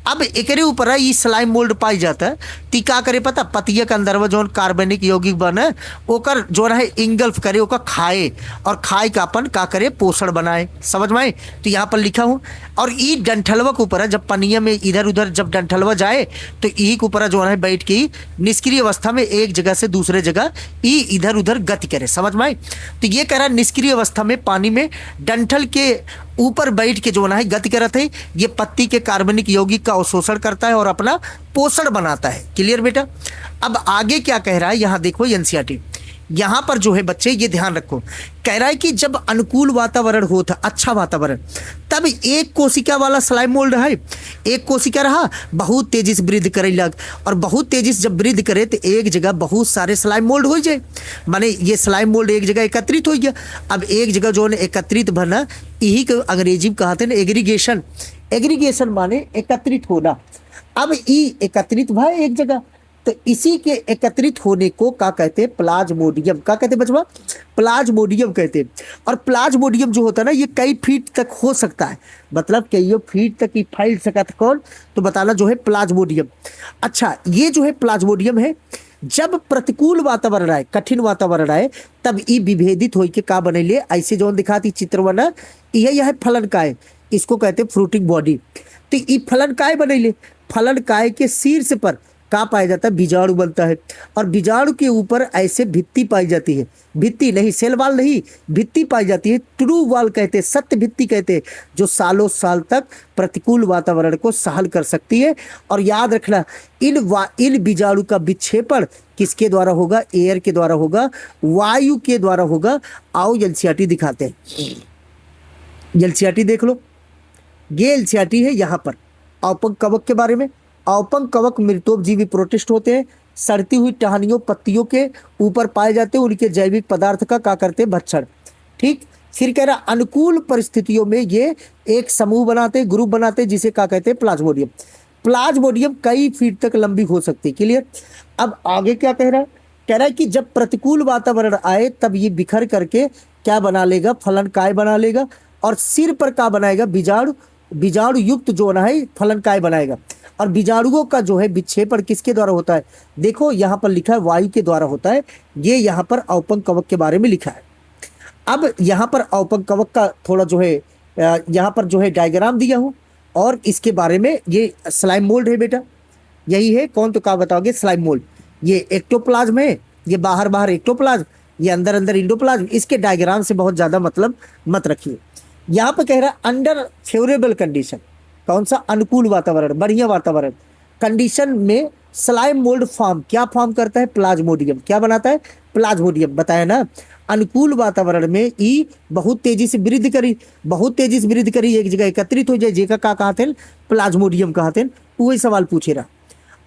अब एकरे ऊपरा ये स्लाइम मोल्ड पाई जाता है, ती का करे पता, पतिया के अंदर जो कार्बनिक यौगिक बने ओकर जो है इंगल्फ करे, ओकर खाए और खाए का अपन का करे पोषण बनाए। समझ में आए? तो यहाँ पर लिखा हूँ। और ई डंठलवा के ऊपर जब पनिया में इधर उधर जब डंठलवा जाए तो ई के ऊपर जो है बैठ के निष्क्रिय अवस्था में एक जगह से दूसरे जगह ई इधर उधर गति करे। समझ में आए? तो ये कह रहा निष्क्रिय अवस्था में पानी में डंठल के ऊपर बैठ के जो है गति करत है, ये पत्ती के कार्बनिक यौगिक का अवशोषण करता है और अपना पोषण बनाता है। क्लियर बेटा? अब आगे क्या कह रहा है यहाँ देखो एनसीईआरटी, यहाँ पर जो है बच्चे ये ध्यान रखो, कह रहा है कि जब अनुकूल वातावरण होता, अच्छा वातावरण, तब एक कोशिका वाला स्लाइम मोल्ड है, एक कोशिका रहा बहुत तेजी से वृद्धि करे लग, और बहुत तेजी से जब वृद्धि करे तो एक जगह बहुत सारे स्लाइम मोल्ड हो जाए, माने ये स्लाइम मोल्ड एक जगह एकत्रित हो गया। अब एक जगह जो है एकत्रित भरना, यही को अंग्रेजी में कहते हैं एग्रीगेशन। एग्रीगेशन माने एकत्रित होना। अब ये एकत्रित भाई एक जगह, तो इसी के एकत्रित होने को क्या कहते हैं? प्लाज्मोडियम। क्या कहते हैं बचवा? प्लाज्मोडियम कहते हैं। और प्लाज्मोडियम जो होता है ना, ये कई फीट तक हो सकता है, मतलब कई फीट तक ही फैल सकता है। कौन? तो बताना जो है प्लाज्मोडियम। अच्छा, ये जो है प्लाज्मोडियम है, जब प्रतिकूल वातावरण आए, कठिन वातावरण आए, तब ये विभेदित हो के का बने ले, ऐसे जो दिखाती चित्र बना, यह है फलन काय, इसको कहते हैं फ्रूटिंग बॉडी। तो ये फलन काय बने ले, फलन काय के शीर्ष पर का पाया जाता है? बीजाणु बनता है, और बीजाणु के ऊपर ऐसे भित्ति पाई जाती है, भित्ति नहीं, सेल वाल नहीं, भित्ति पाई जाती है, ट्रू वाल कहते हैं, सत्य भित्ति कहते हैं, जो सालों साल तक प्रतिकूल वातावरण को सहन कर सकती है। और याद रखना, इन बीजाणु का विक्षेपण किसके द्वारा होगा? एयर के द्वारा होगा, वायु के द्वारा होगा। आओ एनसीईआरटी दिखाते हैं, एनसीईआरटी देख लो, ये एनसीईआरटी है यहाँ पर औपक कवक के बारे में। औपक कवक मृतोपजीवी प्रोटिस्ट होते हैं, सड़ती हुई टहनियों पत्तियों के ऊपर पाए जाते हैं, उनके जैविक पदार्थ का क्या करते हैं? भक्षण। ठीक, फिर कह रहा अनुकूल परिस्थितियों में ये एक समूह बनाते हैं, ग्रुप बनाते हैं, जिसे क्या कहते हैं? प्लाज्मोडियम। प्लाज्मोडियम कई फीट तक लंबी हो सकती है। क्लियर? अब आगे क्या कह रहा है? कह रहा है कि जब प्रतिकूल वातावरण आए तब ये बिखर करके क्या बना लेगा? फलन काय बना लेगा, और सिर पर क्या बनाएगा? बीजाणु, बीजाणु युक्त जो ना है फलन काय बनाएगा। और बीजाणुओं का जो है विक्षेपण किसके द्वारा होता है? देखो यहाँ पर लिखा है वायु के द्वारा होता है। ये यहाँ पर औपक कवक के बारे में लिखा है। अब यहाँ पर औपक कवक का थोड़ा जो है यहाँ पर जो है डायग्राम दिया हूँ, और इसके बारे में ये स्लाइम मोल्ड है बेटा, यही है। कौन? तो क्या बताओगे? Slime mould. ये एक्टोप्लाज्म है, ये बाहर बाहर एक्टोप्लाज्म, ये अंदर अंदर इंडोप्लाज्म। इसके डायग्राम से बहुत ज़्यादा मतलब मत रखिए। यहाँ पर कह रहा है अंडर फेवरेबल कंडीशन, कौन सा? अनुकूल वातावरण, बढ़िया वातावरण कंडीशन में स्लाइम मोल्ड फॉर्म क्या फॉर्म करता है? प्लाज्मोडियम। क्या बनाता है? प्लाज्मोडियम। बताया ना, अनुकूल वातावरण में ई बहुत तेजी से वृद्धि करी, बहुत तेजी से वृद्धि करी, एक जगह एकत्रित हो जाए, जेका का कहते हैं? प्लाज्मोडियम कहते हैं। वही सवाल पूछे रहा।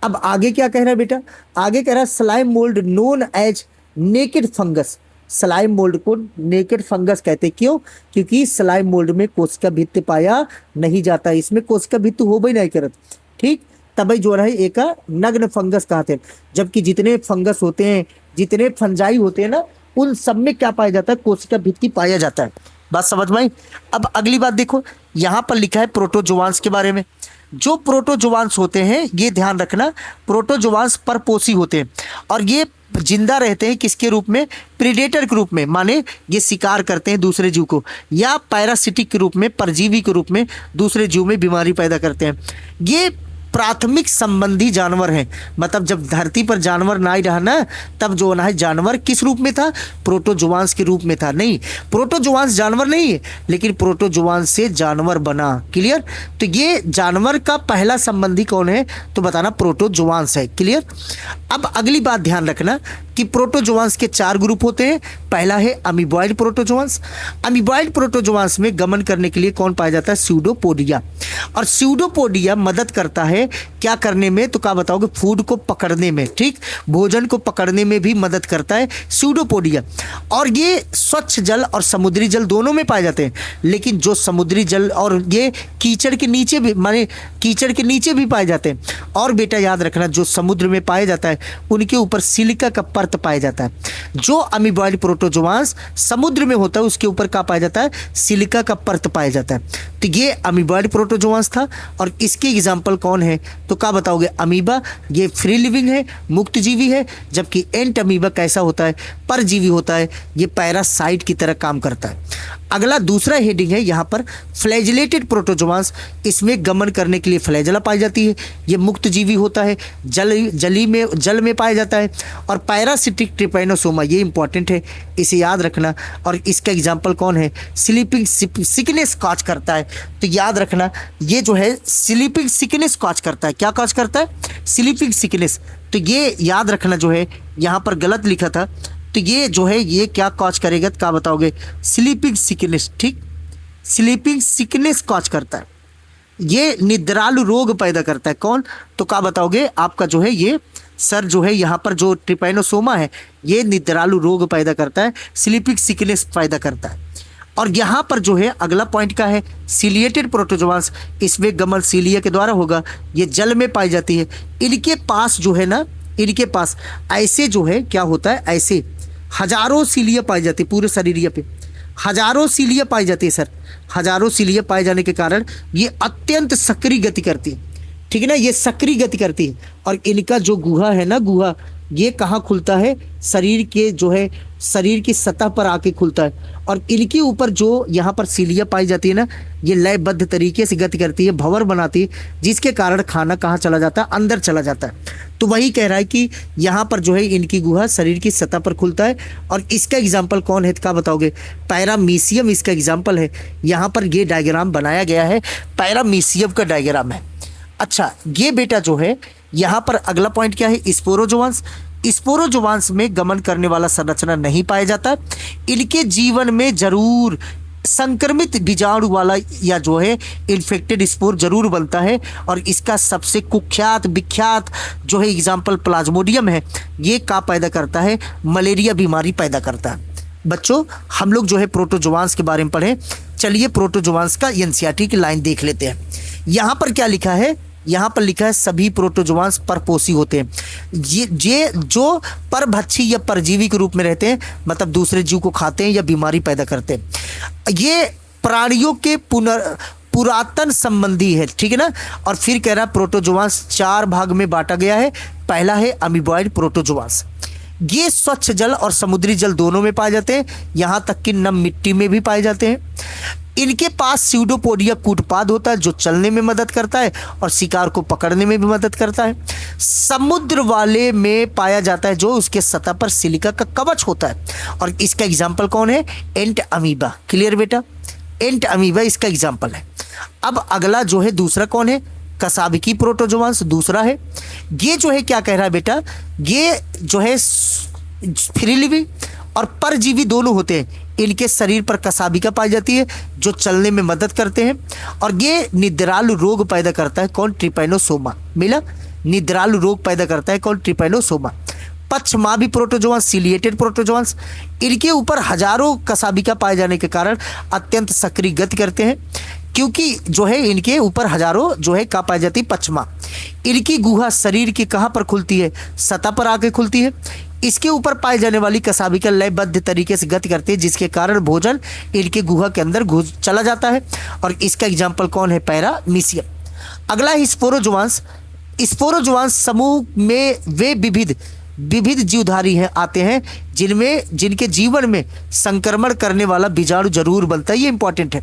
अब आगे क्या कह रहा है बेटा? आगे कह रहा है slime mould known as naked fungus. Slime mould को नेकेड फंगस कहते हैं। क्यों? क्योंकि स्लाइम मोल्ड में कोशिका भित्ति पाया नहीं जाता, इसमें कोशिका भित्ति हो भी नहीं करत। ठीक, तभी जो है एक नग्न फंगस कहते हैं। जबकि जितने फंगस होते हैं, जितने फंजाई होते हैं ना, उन सब में क्या पाया जाता है? कोशिका भित्ति पाया जाता है। बात समझ में आई? अब अगली बात देखो, यहाँ पर लिखा है प्रोटोजोआंस के बारे में। जो प्रोटोजोआंस होते हैं, ये ध्यान रखना, प्रोटोजोआंस परपोषी होते हैं, और ये जिंदा रहते हैं किसके रूप में? प्रीडेटर के रूप में, माने ये शिकार करते हैं दूसरे जीव को, या पैरासिटिक के रूप में, परजीवी के रूप में दूसरे जीव में बीमारी पैदा करते हैं। ये प्राथमिक संबंधी जानवर हैं। मतलब जब धरती पर जानवर ना ही रहा ना, तब जो ना है जानवर किस रूप में था? प्रोटोजोआंस के रूप में था। नहीं, प्रोटोजोआंस जानवर नहीं है, लेकिन प्रोटोजोआंस से जानवर बना। क्लियर? तो ये जानवर का पहला संबंधी कौन है? तो बताना प्रोटोजोआंस है। क्लियर? अब अगली बात ध्यान रखना कि प्रोटोजोआंस के 4 ग्रुप होते हैं। पहला है अमीबॉइड प्रोटोजोआंस। अमीबॉइड प्रोटोजोआंस में गमन करने के लिए कौन पाया जाता है? स्यूडोपोडिया। और स्यूडोपोडिया मदद करता है क्या करने में, तो क्या बताओगे, फूड को पकड़ने में, ठीक, भोजन को पकड़ने में भी मदद करता है स्यूडोपोडिया। और ये स्वच्छ जल और समुद्री जल दोनों में पाए जाते हैं, लेकिन जो समुद्री जल और ये कीचड़ के नीचे भी, माने कीचड़ के नीचे भी पाए जाते हैं। और बेटा याद रखना, जो समुद्र में पाया जाता है उनके ऊपर सिलिका का परत पाया जाता है। जो अमीबॉइड प्रोटोजोआंस समुद्र में होता है उसके ऊपर क्या पाया जाता है, सिलिका का परत पाया जाता है। तो ये अमीबॉइड प्रोटोजोआंस था। और इसके एग्जाम्पल कौन है, तो क्या बताओगे, अमीबा, ये फ्री लिविंग है, मुक्त जीवी है। जबकि एंट अमीबा कैसा होता है, परजीवी होता है, ये पैरासाइट की तरह काम करता है। अगला दूसरा हेडिंग है यहाँ पर फ्लैजिलेटेड प्रोटोजोआंस। इसमें गमन करने के लिए फ्लैजला पाई जाती है। ये मुक्त जीवी होता है, जल में पाया जाता है। और पैरासिटिक ट्रिपैनोसोमा, ये इंपॉर्टेंट है, इसे याद रखना। और इसका एग्जाम्पल कौन है, स्लीपिंग सिकनेस कॉज करता है। तो याद रखना, ये जो है स्लीपिंग सिकनेस कॉज करता है। क्या कॉज करता है, स्लीपिंग सिकनेस। तो ये याद रखना, जो है यहाँ पर गलत लिखा था, तो ये जो है ये क्या कॉज करेगा, तो क्या बताओगे, स्लीपिंग सिकनेस, ठीक, स्लीपिंग सिकनेस कॉज करता है। ये निद्रालु रोग पैदा करता है। कौन, तो क्या बताओगे, आपका जो है ये सर जो है यहाँ पर जो ट्रिपैनोसोमा है ये निद्रालु रोग पैदा करता है, स्लीपिंग सिकनेस पैदा करता है। और यहाँ पर जो है अगला पॉइंट का है सीलिएटेड प्रोटोजोआंस। इसमें गमन सीलिया के द्वारा होगा। ये जल में पाई जाती है। इनके पास जो है ना, इनके पास ऐसे जो है क्या होता है, ऐसे हजारों सीलिया पाई जाती है पूरे शरीर पे, हजारों सीलिया पाई जाती है सर। हजारों सीलिया पाए जाने के कारण ये अत्यंत सक्रिय गति करती है, ठीक है ना, ये सक्रिय गति करती है। और इनका जो गुहा है ना, गुहा ये कहाँ खुलता है, शरीर के जो है शरीर की सतह पर आके खुलता है। और इनके ऊपर जो यहाँ पर सीलिया पाई जाती है ना, ये लयबद्ध तरीके से गति करती है, भंवर बनाती है, जिसके कारण खाना कहाँ चला जाता है, अंदर चला जाता है। तो वही कह रहा है कि यहाँ पर जो है इनकी गुहा शरीर की सतह पर खुलता है। और इसका एग्जाम्पल कौन है, क्या बताओगे, पैरामीशियम इसका एग्जाम्पल है। यहाँ पर ये डायग्राम बनाया गया है, पैरामीशियम का डायग्राम है। अच्छा, ये बेटा जो है यहाँ पर अगला पॉइंट क्या है, स्पोरोजोआंस। स्पोरोजोआंस में गमन करने वाला संरचना नहीं पाया जाता। इनके जीवन में जरूर संक्रमित बीजाणु वाला या जो है इन्फेक्टेड स्पोर जरूर बनता है। और इसका सबसे कुख्यात विख्यात जो है एग्जाम्पल प्लाज्मोडियम है। ये क्या पैदा करता है, मलेरिया बीमारी पैदा करता है। बच्चों, हम लोग जो है प्रोटोजोआंस के बारे में पढ़ें। चलिए प्रोटोजोआंस का एनसीईआरटी की लाइन देख लेते हैं। यहाँ पर क्या लिखा है, यहाँ पर लिखा है सभी प्रोटोजोआंस परपोषी होते हैं। ये जो परभक्षी या परजीवी के रूप में रहते हैं, मतलब दूसरे जीव को खाते हैं या बीमारी पैदा करते हैं। ये प्राणियों के पुरातन संबंधी है, ठीक है ना। और फिर कह रहा है प्रोटोजोआंस 4 भाग में बांटा गया है। पहला है अमीबॉइड प्रोटोजोआंस। ये स्वच्छ जल और समुद्री जल दोनों में पाए जाते हैं, यहाँ तक कि नम मिट्टी में भी पाए जाते हैं। इनके पास स्यूडोपोडिया कूटपाद होता है जो चलने में मदद करता है और शिकार को पकड़ने में भी मदद करता है। समुद्र वाले में पाया जाता है जो उसके सतह पर सिलिका का कवच होता है। और इसका एग्जाम्पल कौन है, एंट अमीबा। क्लियर बेटा, एंट अमीबा इसका एग्जाम्पल है। अब अगला जो है दूसरा कौन है, कसाबिकी प्रोटोजोआंस दूसरा है। ये जो है क्या कह रहा है बेटा, ये जो है फ्री लिविंग और परजीवी दोनों होते हैं। इनके शरीर पर कसाबिका पाई जाती है जो चलने में मदद करते हैं। और ये निद्रालु रोग पैदा करता है, कौन, ट्रिपैनोसोमा। मिला, निद्रालु रोग पैदा करता है कौन, ट्रिपैनोसोमा। पक्षमाभी प्रोटोजोआंस, सीलिएटेड प्रोटोजोआंस, इनके ऊपर हजारों कसाबिका पाए जाने के कारण अत्यंत सक्रिय गति करते हैं। क्योंकि जो है इनके ऊपर हजारों जो है क्या पाई जाती है, पक्षमा। इनकी गुहा शरीर की कहाँ पर खुलती है, सतह पर आके खुलती है। इसके ऊपर पाए जाने वाली कसाबिका लयबद्ध तरीके से गति करती है, जिसके कारण भोजन इनके गुहा के अंदर घुस चला जाता है। और इसका एग्जाम्पल कौन है, पैरामीशियम। अगला है स्पोरोजोआंस। स्पोरोजोआंस समूह में वे विविध जीवधारी हैं आते हैं जिनके जीवन में संक्रमण करने वाला बीजाणु जरूर बनता है। ये इंपॉर्टेंट है।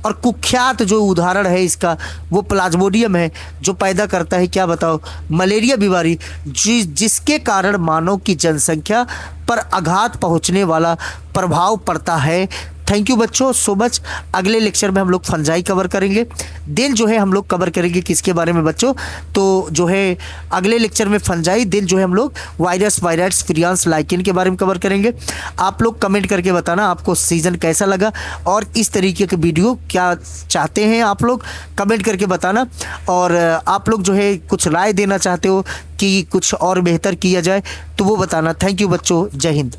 और कुख्यात जो उदाहरण है इसका वो प्लाज्मोडियम है जो पैदा करता है, क्या बताओ, मलेरिया बीमारी, जिसके कारण मानव की जनसंख्या पर आघात पहुंचने वाला प्रभाव पड़ता है। थैंक यू बच्चों सो मच। अगले लेक्चर में हम लोग फंजाई कवर करेंगे। देन जो है हम लोग कवर करेंगे किसके बारे में बच्चों, तो जो है अगले लेक्चर में फंजाई, देन जो है हम लोग वायरस, वायराइड्स, फ्रियांस, लाइकेन के बारे में कवर करेंगे। आप लोग कमेंट करके बताना आपको सीज़न कैसा लगा और इस तरीके के वीडियो क्या चाहते हैं, आप लोग कमेंट करके बताना। और आप लोग जो है कुछ राय देना चाहते हो कि कुछ और बेहतर किया जाए तो वो बताना। थैंक यू बच्चों, जय हिंद।